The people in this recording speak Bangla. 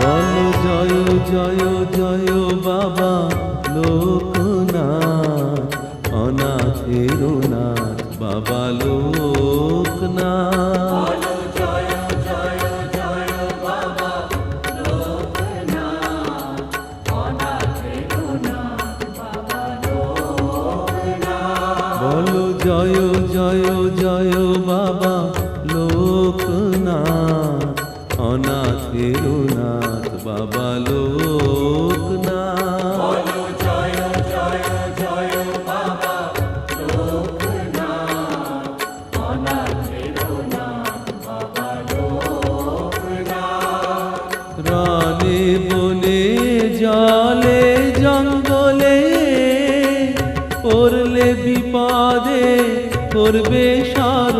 বলো জয় জয় জয় বাবা লোকনাথ, অনাথের নাথ বাবা লোকনাথ। বলো জয় জয় জয় বাবা লোকনাথ, অনাথের নাথ বাবা লোকনাথ। রনে বনে জলে জঙ্গলে পড়লে বিপদে করবে সার